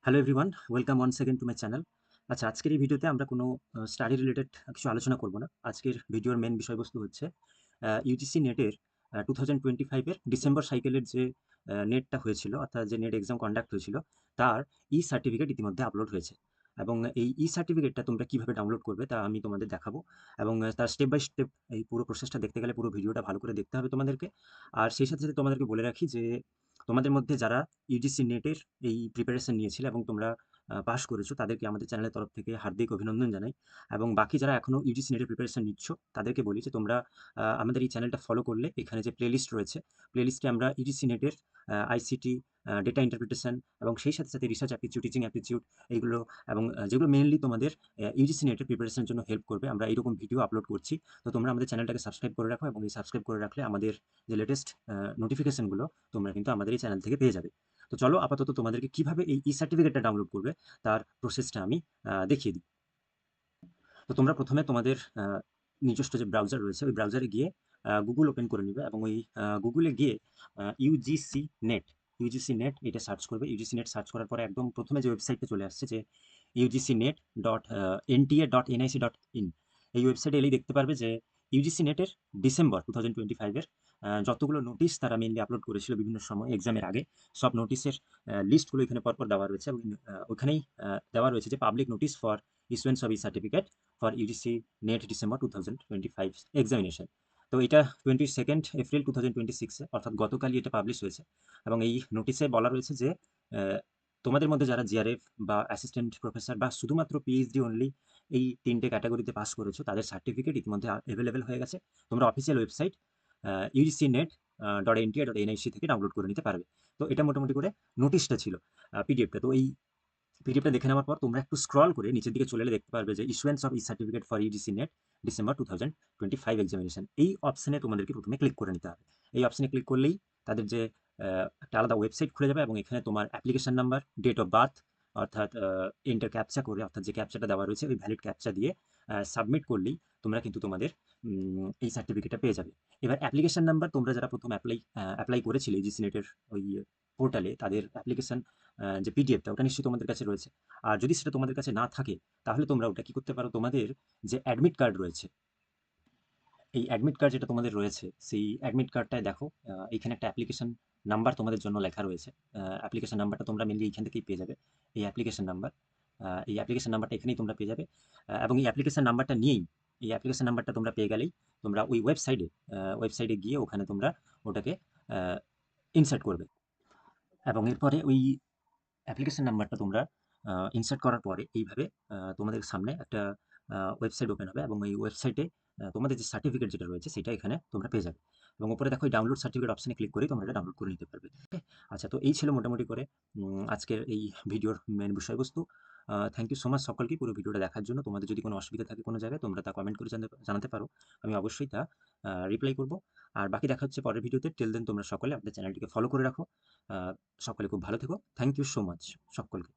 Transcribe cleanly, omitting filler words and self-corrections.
Hello everyone, welcome once again to my channel. আচ্ছা, আজকের এই ভিডিওতে আমরা কোনো স্টাডি রিলেটেড কিছু আলোচনা করব না। আজকের ভিডিওর মেন বিষয়বস্তু হচ্ছে ইউজিসি নেটের 2025 এর ডিসেম্বর সাইকেলের যে নেটটা হয়েছিল, অর্থাৎ যে নেট এক্সাম কন্ডাক্ট হয়েছিল, তার সার্টিফিকেট ইতিমধ্যে আপলোড হয়েছে। এবং এই সার্টিফিকেটটা তোমরা কিভাবে ডাউনলোড করবে তা আমি তোমাদের দেখাবো। এবং তার স্টেপ বাই স্টেপ এই পুরো প্রসেসটা দেখতে গেলে পুরো ভিডিওটা ভালো করে দেখতে হবে তোমাদেরকে। আর সেই সাথে সাথে তোমাদেরকে বলে রাখি যে তোমাদের মধ্যে যারা ইউজিসি নেটের এই প্রিপারেশন নিয়েছিলে এবং তোমরা পাস করেছো, তাদেরকে আমাদের চ্যানেলের তরফ থেকে হার্দিক অভিনন্দন জানাই। এবং বাকি যারা এখনো ইউজিসি নেটের প্রিপারেশন নিচ্ছ, তাদেরকে বলি যে তোমরা আমাদের এই চ্যানেলটা ফলো করলে এখানে যে প্লেলিস্ট রয়েছে, প্লেলিস্টে আমরা ইউজিসি নেটের আইসিটি, ডেটা ইন্টারপ্রিটেশন এবং সেই সাথে সাথে রিসার্চ অ্যাপটিটিউড, টিচিং অ্যাপটিটিউড এইগুলো, এবং যেগুলো মেইনলি তোমাদের ইউজিসি নেটের প্রিপারেশনের জন্য হেল্প করবে, আমরা এইরকম ভিডিও আপলোড করছি। তো তোমরা আমাদের চ্যানেলটাকে সাবস্ক্রাইব করে রাখো, এবং এই সাবস্ক্রাইব করে রাখলে আমাদের যে লেটেস্ট নোটিফিকেশনগুলো তোমরা কিন্তু আমাদের এই চ্যানেল থেকে পেয়ে যাবে। তো চলো আপাতত তোমাদেরকে কিভাবে এই সার্টিফিকেটটা ডাউনলোড করবে তার প্রসেসটা আমি দেখিয়ে দিই। তো তোমরা প্রথমে তোমাদের নিজস্ব যে ব্রাউজার রয়েছে, ওই ব্রাউজারে গিয়ে গুগল ওপেন করে নিবে, এবং ওই গুগলে গিয়ে ইউজিসি নেট এটা সার্চ করবে। ইউজিসি নেট সার্চ করার পরে একদম প্রথমে যে ওয়েবসাইটে চলে আসছে, যে ইউজিসি নেট ডট nta.nic.in, এই ওয়েবসাইটে এলেই দেখতে পারবে যে ইউজিসি নেটের ডিসেম্বর 2025-এর যতগুলো নোটিশ তারা মেনলি আপলোড করেছিল বিভিন্ন সময় এক্সামের আগে, সব নোটিশের লিস্টগুলো এখানে পরপর দেওয়া রয়েছে। এবং ওখানেই দেওয়া রয়েছে যে public notice for issuance of certificate for UGC net December 2025 examination. তো এটা 22 এপ্রিল 2026-এ, অর্থাৎ গতকালই এটা পাবলিশ হয়েছে। এবং এই নোটিশে বলা রয়েছে যে তোমাদের মধ্যে যারা জিআরএফ বা অ্যাসিস্ট্যান্ট প্রফেসর বা শুধুমাত্র পিএইচডি অনলি এই তিনটে ক্যাটাগরিতে পাস করেছো, তাদের সার্টিফিকেট ইতিমধ্যে অ্যাভেলেবেল হয়ে গেছে। তোমরা official website UGC net .nta.nic থেকে ডাউনলোড করে নিতে পারবে। তো এটা মোটামুটি করে নোটিশটা ছিল, পিডিএফটা। তো এই পিডিএফটা দেখে নেওয়ার পর তোমরা একটু স্ক্রল করে নিচের দিকে চলে এলে দেখতে পারবে যে issuance of certificate for UGC net December 2025 examination. এই অপশনে তোমাদেরকে প্রথমে ক্লিক করে নিতে হবে। এই অপশনে ক্লিক করলেই তাদের যে একটা আলাদা ওয়েবসাইট খুলে যাবে, এবং এখানে তোমার application number, date of birth, অর্থাৎ এন্টার ক্যাপচা করে, অর্থাৎ যে ক্যাপচাটা দেওয়া রয়েছে ওই ভ্যালিড ক্যাপচা দিয়ে সাবমিট করলেই তোমরা কিন্তু তোমাদের এই সার্টিফিকেটটা পেয়ে যাবে। এবার অ্যাপ্লিকেশন নাম্বার, তোমরা যারা প্রথম অ্যাপ্লাই করেছিলে ইউজিসি নেটের ওই পোর্টালে, তাদের অ্যাপ্লিকেশন যে পিডিএফটা, ওটা নিশ্চয়ই তোমাদের কাছে রয়েছে। আর যদি সেটা তোমাদের কাছে না থাকে, তাহলে তোমরা ওটা কি করতে পারো, তোমাদের যে অ্যাডমিট কার্ড রয়েছে, এই অ্যাডমিট কার্ড যেটা তোমাদের রয়েছে, সেই অ্যাডমিট কার্ডটায় দেখো এইখানে একটা অ্যাপ্লিকেশন নাম্বার তোমাদের জন্য লেখা রয়েছে। অ্যাপ্লিকেশন নাম্বারটা তোমরা মেনলি এইখান থেকেই পেয়ে যাবে। এই অ্যাপ্লিকেশন নাম্বারটা এখানেই তোমরা পেয়ে যাবে। এবং এই অ্যাপ্লিকেশন নাম্বারটা নিয়েই, এই অ্যাপ্লিকেশন নাম্বারটা তোমরা পেয়ে গেলেই তোমরা ওই ওয়েবসাইটে গিয়ে ওখানে তোমরা ওটাকে ইনসার্ট করবে। এবং এরপরে ওই অ্যাপ্লিকেশন নাম্বারটা তোমরা ইনসার্ট করার পরে এইভাবে তোমাদের সামনে একটা ওয়েবসাইট ওপেন হবে, এবং এই ওয়েবসাইটে তোমাদের যে সার্টিফিকেট যেটা রয়েছে সেটা এখানে তোমরা পেয়ে যাবে। এবং উপরে দেখো এই ডাউনলোড সার্টিফিকেট অপশনে ক্লিক করেই তোমরা এটা ডাউনলোড করে নিতে পারবে। ওকে। আচ্ছা, তো এই ছিল মোটামুটি করে আজকের এই ভিডিওর মেন বিষয়বস্তু। থ্যাংক ইউ সো মাচ সকলকে পুরো ভিডিওটা দেখার জন্য। তোমাদের যদি কোনো অসুবিধা থাকে কোনো জায়গায়, তোমরা তা কমেন্ট করে জানাতে পারো। আমি অবশ্যই তা রিপ্লাই করব। আর বাকি দেখা হচ্ছে পরের ভিডিওতে। টিল দেন তোমরা সকলে আমাদের চ্যানেলটিকে ফলো করে রাখো। সকলে খুব ভালো থেকো। থ্যাংক ইউ সো মাচ সকলকে।